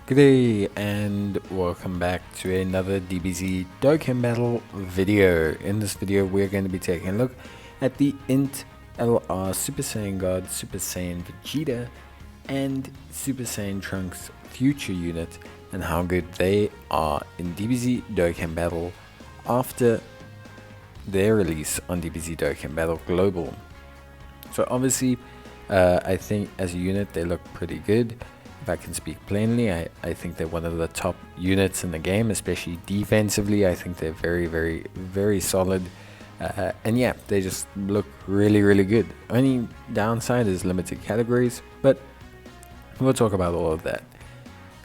Good day and welcome back to another DBZ Dokkan battle video. In this video we're going to be taking a look at the Int LR Super Saiyan God, Super Saiyan Vegeta and Super Saiyan Trunks future unit and how good they are in DBZ Dokkan battle after their release on DBZ Dokkan Battle Global. So obviously I think as a unit they look pretty good. If I can speak plainly, I think they're one of the top units in the game, especially defensively. I think they're very solid. And yeah, they just look really good. Only downside is limited categories, but we'll talk about all of that.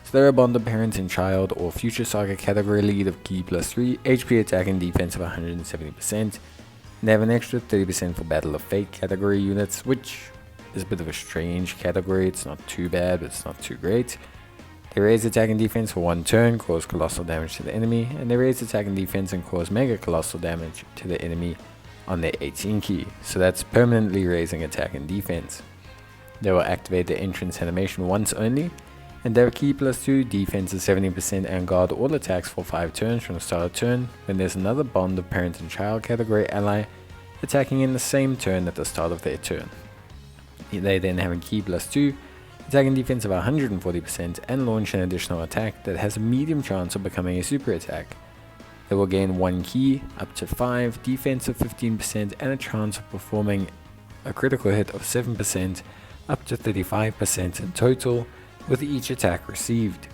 So they're a bond of parent and child or future saga category lead of Ki +3, HP attack and defense of 170%. And they have an extra 30% for Battle of Fate category units, which is a bit of a strange category. It's not too bad, but it's not too great. They raise attack and defense for 1 turn, cause colossal damage to the enemy, and they raise attack and defense and cause mega colossal damage to the enemy on their 18 key. So that's permanently raising attack and defense. They will activate the entrance animation once only, and their Ki +2 defense is 70% and guard all attacks for 5 turns from the start of turn when there's another bond of parent and child category ally attacking in the same turn at the start of their turn. They then have a Ki +2, attack and defense of 140% and launch an additional attack that has a medium chance of becoming a super attack. They will gain 1 Ki, up to 5, defense of 15% and a chance of performing a critical hit of 7%, up to 35% in total with each attack received.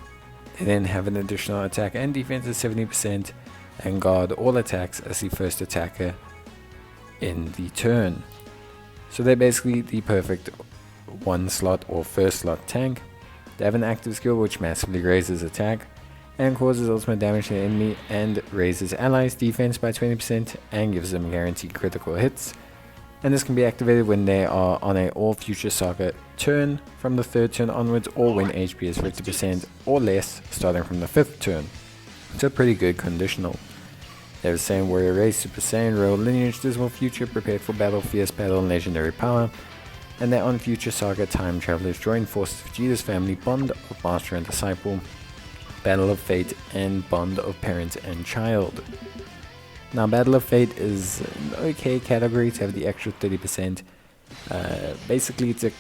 They then have an additional attack and defense of 70% and guard all attacks as the first attacker in the turn. So they're basically the perfect 1 slot or first slot tank. They have an active skill which massively raises attack and causes ultimate damage to the enemy and raises allies defense by 20% and gives them guaranteed critical hits. And this can be activated when they are on a all future saga turn from the 3rd turn onwards, or when HP is 50% or less starting from the 5th turn. So pretty good conditional. They have the same warrior race, Super Saiyan, Royal Lineage, Dismal Future, Prepared for Battle, Fierce Battle, and Legendary Power. And they're on Future Saga, Time Travelers, Join Forces of Vegeta's Family, Bond of Master and Disciple, Battle of Fate, and Bond of Parent and Child. Now Battle of Fate is an okay category to have the extra 30%. Basically it's a,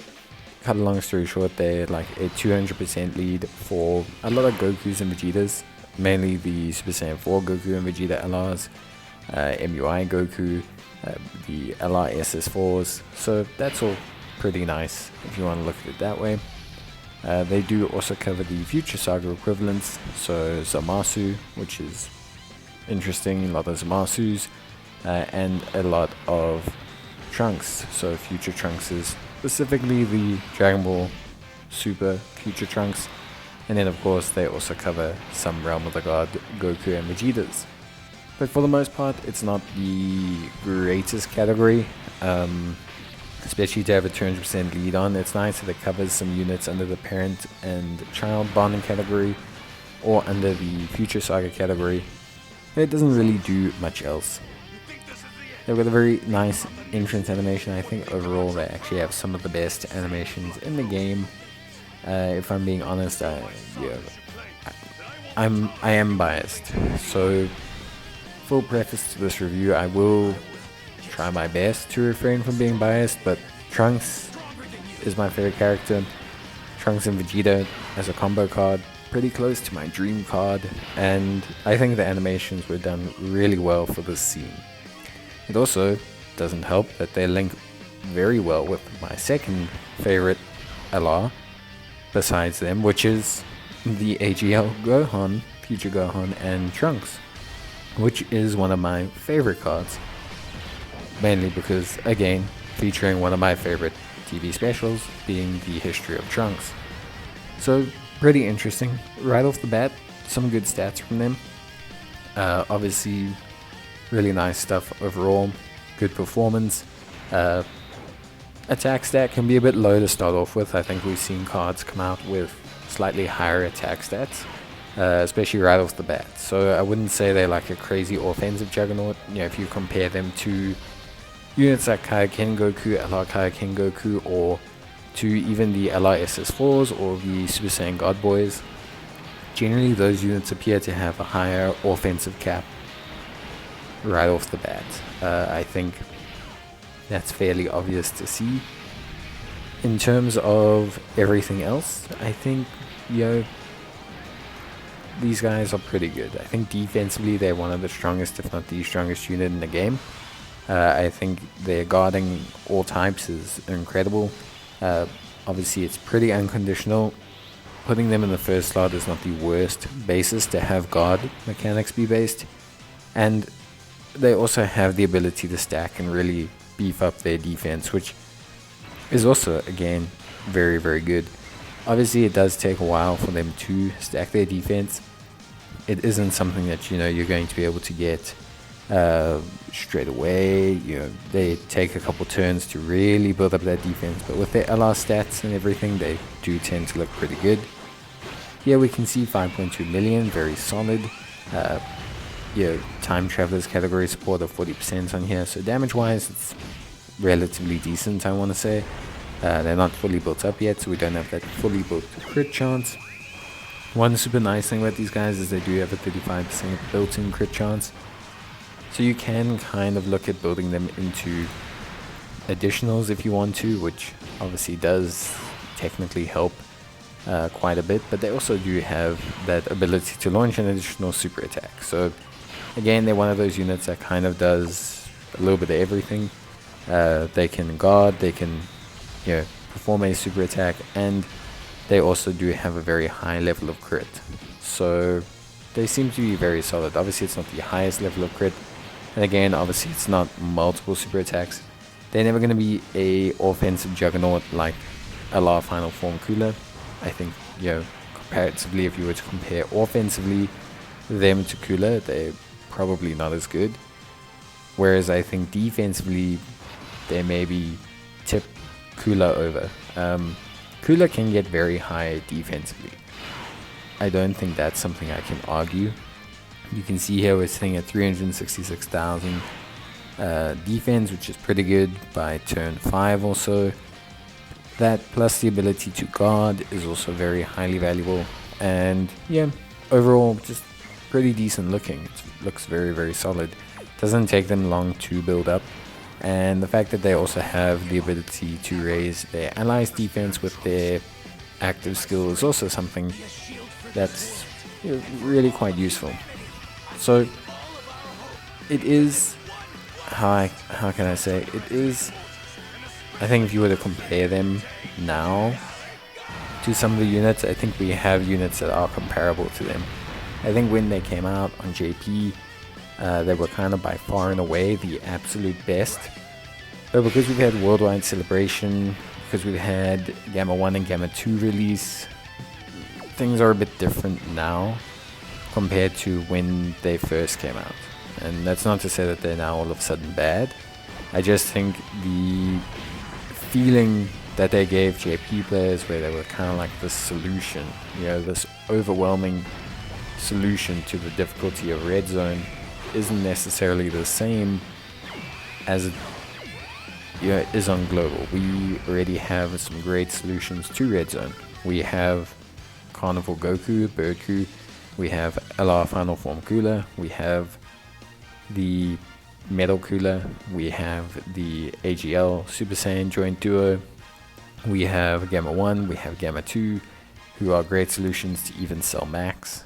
cut a long story short, they're like a 200% lead for a lot of Gokus and Vegetas. Mainly the Super Saiyan 4 Goku and Vegeta LRs, MUI Goku, the LR SS4s, so that's all pretty nice if you want to look at it that way. They do also cover the Future Saga equivalents, so Zamasu, which is interesting, a lot of Zamasus, and a lot of Trunks, so Future Trunks is specifically the Dragon Ball Super Future Trunks. And then of course they also cover some Realm of the God Goku and Vegetas. But for the most part it's not the greatest category, especially to have a 200% lead on. It's nice that it covers some units under the parent and child bonding category or under the future saga category. It doesn't really do much else. They've got a very nice entrance animation. I think overall they actually have some of the best animations in the game. If I'm being honest, I am biased. So, full preface to this review, I will try my best to refrain from being biased, but Trunks is my favorite character. Trunks and Vegeta as a combo card, pretty close to my dream card, and I think the animations were done really well for this scene. It also doesn't help that they link very well with my second favorite LR besides them, which is the AGL Gohan, Future Gohan and Trunks, which is one of my favorite cards, mainly because, again, featuring one of my favorite TV specials being the history of Trunks. So pretty interesting. Right off the bat, some good stats from them. Obviously really nice stuff overall, good performance. Attack stat can be a bit low to start off with. I think we've seen cards come out with slightly higher attack stats, especially right off the bat. So I wouldn't say they're like a crazy offensive juggernaut. You know, if you compare them to units like Kaioken Goku, LR Kaioken Goku, or to even the LR SS4s or the Super Saiyan God Boys, generally those units appear to have a higher offensive cap right off the bat. I think that's fairly obvious to see. In terms of everything else, I think, these guys are pretty good. I think defensively they're one of the strongest, if not the strongest unit in the game. I think their guarding all types is incredible. Obviously it's pretty unconditional. Putting them in the first slot is not the worst basis to have guard mechanics be based. And they also have the ability to stack and really beef up their defense, which is also, again, very, very good. Obviously, it does take a while for them to stack their defense. It isn't something that, you're going to be able to get straight away. They take a couple turns to really build up that defense. But with their LR stats and everything, they do tend to look pretty good. Here we can see 5.2 million, very solid. Time Travelers category support of 40% on here. So damage-wise, it's relatively decent, I want to say. They're not fully built up yet, so we don't have that fully built crit chance. One super nice thing about these guys is they do have a 35% built-in crit chance. So you can kind of look at building them into additionals if you want to, which obviously does technically help quite a bit, but they also do have that ability to launch an additional super attack. So again, they're one of those units that kind of does a little bit of everything. They can guard, they can perform a super attack, and they also do have a very high level of crit. So they seem to be very solid. Obviously it's not the highest level of crit, and again, obviously it's not multiple super attacks. They're never going to be a offensive juggernaut like LR Final Form Cooler. I think, comparatively, if you were to compare offensively them to Cooler, they're probably not as good. Whereas I think defensively, they maybe tip Cooler over. Cooler can get very high defensively. I don't think that's something I can argue. You can see here we're sitting at 366,000 defense, which is pretty good by turn 5 or so. That plus the ability to guard is also very highly valuable, and overall just pretty decent looking. It looks very, very solid. Doesn't take them long to build up, and the fact that they also have the ability to raise their allies' defense with their active skill is also something that's really quite useful. So it is, how can I say, it is, I think if you were to compare them now to some of the units, I think we have units that are comparable to them. I think when they came out on JP, they were kind of by far and away the absolute best. But because we've had Worldwide Celebration, because we've had Gamma 1 and Gamma 2 release, things are a bit different now compared to when they first came out. And that's not to say that they're now all of a sudden bad. I just think the feeling that they gave JP players, where they were kind of like this solution, this overwhelming solution to the difficulty of Red Zone, isn't necessarily the same as it is on Global. We already have some great solutions to Red Zone. We have Carnival Goku, Bird Crew, we have LR Final Form Cooler, we have the Metal Cooler, we have the AGL Super Saiyan Joint Duo, we have Gamma 1, we have Gamma 2, who are great solutions to even Cell Max.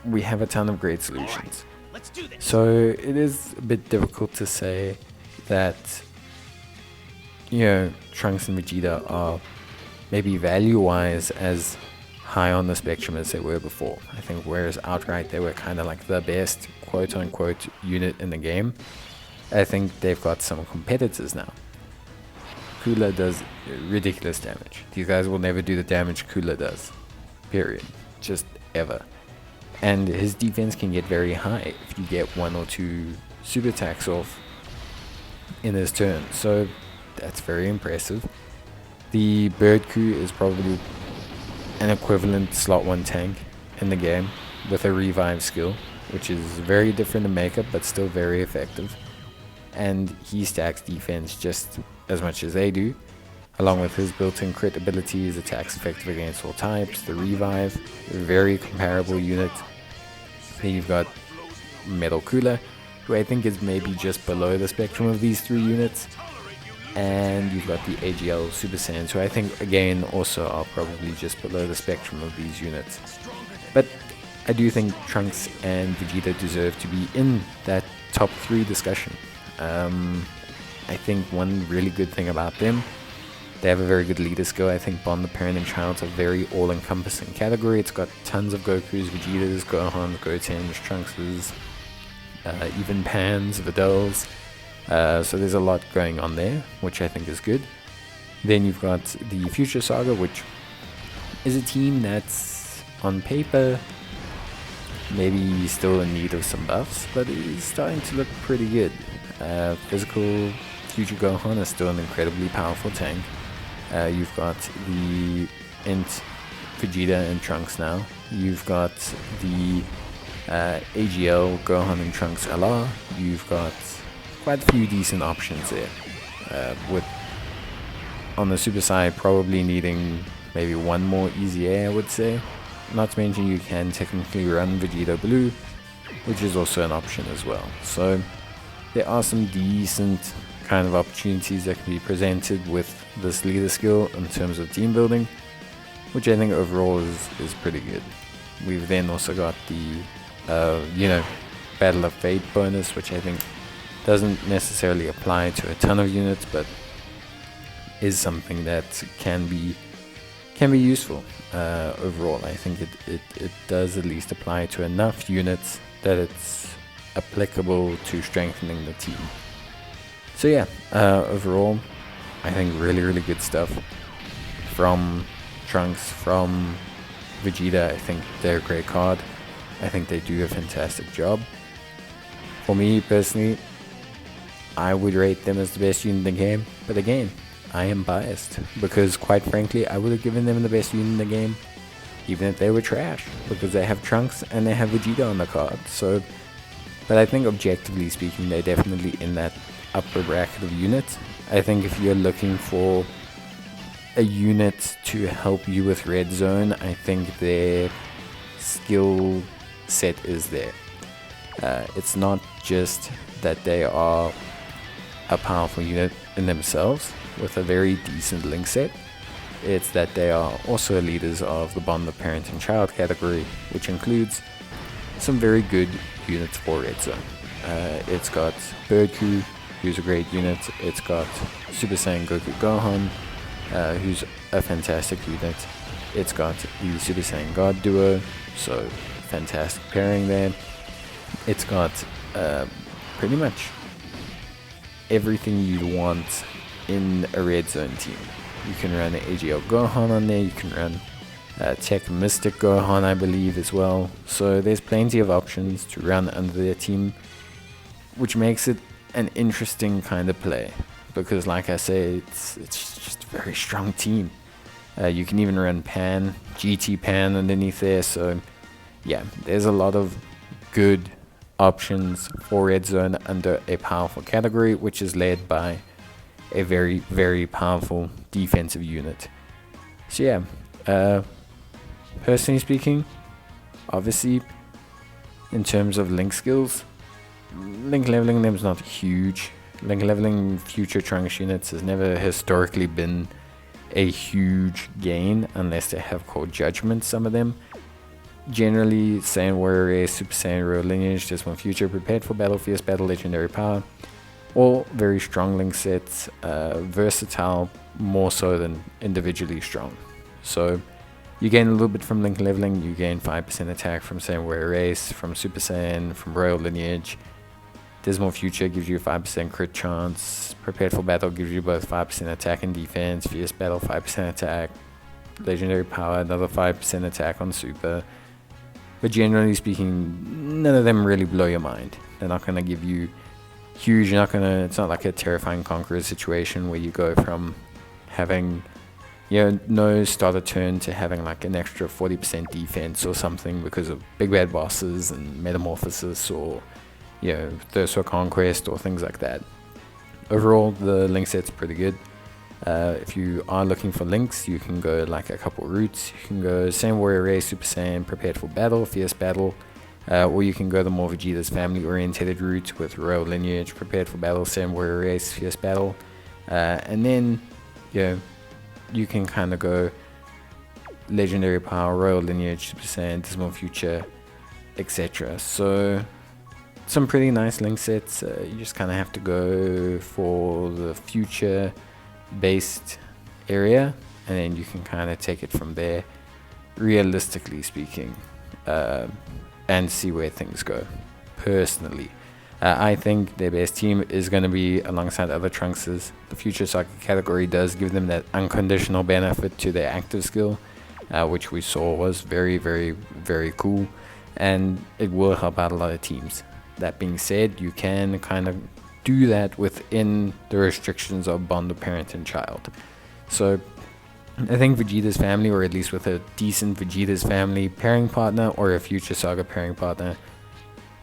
We have a ton of great solutions. So it is a bit difficult to say that, Trunks and Vegeta are maybe value-wise as high on the spectrum as they were before. I think whereas outright they were kind of like the best quote-unquote unit in the game, I think they've got some competitors now. Cooler does ridiculous damage. These guys will never do the damage Cooler does. Period. Just ever. And his defense can get very high if you get 1 or 2 super attacks off in his turn. So that's very impressive. The Bird Crew is probably an equivalent slot 1 tank in the game with a revive skill, which is very different in makeup but still very effective. And he stacks defense just as much as they do. along with his built-in crit abilities, attacks effective against all types, the revive, a very comparable unit. Then you've got Metal Cooler, who I think is maybe just below the spectrum of these three units. And you've got the AGL Super Saiyans, who I think again also are probably just below the spectrum of these units. But I do think Trunks and Vegeta deserve to be in that top 3 discussion. I think one really good thing about them, they have a very good leader skill. I think Bond the Parent and Child's a very all-encompassing category. It's got tons of Gokus, Vegetas, Gohans, Gotens, Trunkses, even Pans, Videls. So there's a lot going on there, which I think is good. Then you've got the Future Saga, which is a team that's on paper maybe still in need of some buffs, but is starting to look pretty good. Physical Future Gohan is still an incredibly powerful tank. You've got the Int Vegeta and Trunks now. You've got the AGL Gohan and Trunks LR. You've got quite a few decent options there. With on the Super side probably needing maybe one more easy air, I would say. Not to mention you can technically run Vegeta Blue, which is also an option as well. So there are some decent kind of opportunities that can be presented with this leader skill in terms of team building, which I think overall is pretty good. We've then also got the Battle of Fate bonus, which I think doesn't necessarily apply to a ton of units, but is something that can be useful overall. I think it does at least apply to enough units that it's applicable to strengthening the team. So yeah, overall I think really good stuff from Trunks, from Vegeta. I think they're a great card. I think they do a fantastic job. For me personally, I would rate them as the best unit in the game, but again, I am biased because quite frankly I would have given them the best unit in the game even if they were trash, because they have Trunks and they have Vegeta on the card. So, but I think objectively speaking they're definitely in that upper bracket of units. I think if you're looking for a unit to help you with Red Zone, I think their skill set is there. It's not just that they are a powerful unit in themselves with a very decent link set, it's that they are also leaders of the Bond the Parent and Child category, which includes some very good units for Red Zone. It's got Birdku, who's a great unit. It's got Super Saiyan Goku Gohan, who's a fantastic unit. It's got the Super Saiyan God duo, so fantastic pairing there. It's got pretty much everything you'd want in a Red Zone team. You can run AGL Gohan on there, you can run Tech Mystic Gohan I believe as well. So there's plenty of options to run under their team, which makes it an interesting kind of play, because like I say, it's just a very strong team. You can even run Pan, GT Pan underneath there, so yeah, there's a lot of good options for Red Zone under a powerful category, which is led by a very powerful defensive unit. So yeah, personally speaking, obviously in terms of link skills, link leveling them is not huge. Link leveling future Trunks units has never historically been a huge gain unless they have called Judgment, some of them. Generally, Saiyan Warrior Race, Super Saiyan Royal Lineage, just one future, prepared for battle, fierce battle, legendary power. All very strong link sets, versatile more so than individually strong. So you gain a little bit from link leveling, you gain 5% attack from Saiyan Warrior Race, from Super Saiyan, from Royal Lineage. Dismal Future gives you a 5% crit chance, prepared for battle gives you both 5% attack and defense, fierce battle 5% attack, legendary power another 5% attack on Super. But generally speaking, none of them really blow your mind. They're not going to give you huge, it's not like a Terrifying Conqueror situation where you go from having no starter turn to having like an extra 40% defense or something because of big bad bosses and Metamorphosis or Thirst for Conquest or things like that. Overall, the link set's pretty good. If you are looking for links, you can go like a couple routes. You can go Saiyan Warrior Race, Super Saiyan, Prepared for Battle, Fierce Battle, or you can go the more Vegeta's family oriented route with Royal Lineage, Prepared for Battle, Saiyan Warrior Race, Fierce Battle, and then you can kind of go Legendary Power, Royal Lineage, Super Saiyan, Dismal Future, etc. So some pretty nice link sets. You just kind of have to go for the future based area, and then you can kind of take it from there, realistically speaking, and see where things go. Personally, I think their best team is going to be alongside other Trunkses. The Future Saga category does give them that unconditional benefit to their active skill, which we saw was very, very, very cool, and it will help out a lot of teams. That being said, you can kind of do that within the restrictions of bond of parent and child. So I think Vegeta's family, or at least with a decent Vegeta's family pairing partner or a Future Saga pairing partner,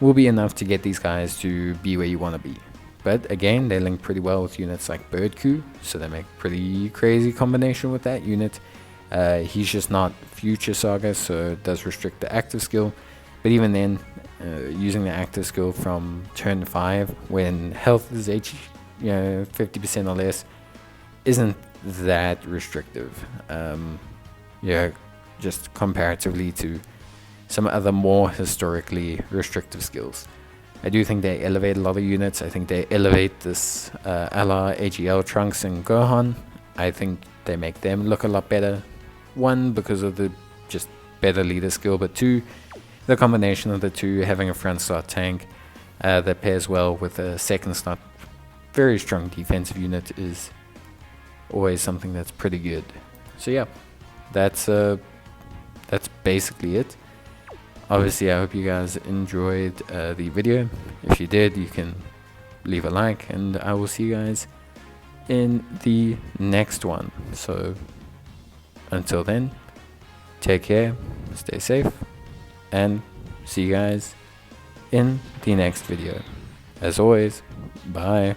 will be enough to get these guys to be where you want to be. But again, they link pretty well with units like Bird Coup, so they make pretty crazy combination with that unit. He's just not Future Saga, so it does restrict the active skill. But even then, using the active skill from turn 5 when health is 50% or less isn't that restrictive. Just comparatively to some other more historically restrictive skills. I do think they elevate a lot of units. I think they elevate this LR, AGL, Trunks, and Gohan. I think they make them look a lot better. One, because of the just better leader skill, but two, the combination of the two, having a front slot tank that pairs well with a second slot very strong defensive unit is always something that's pretty good. So yeah, that's basically it. Obviously, I hope you guys enjoyed the video. If you did, you can leave a like, and I will see you guys in the next one. So until then, take care, stay safe, and see you guys in the next video. As always, bye.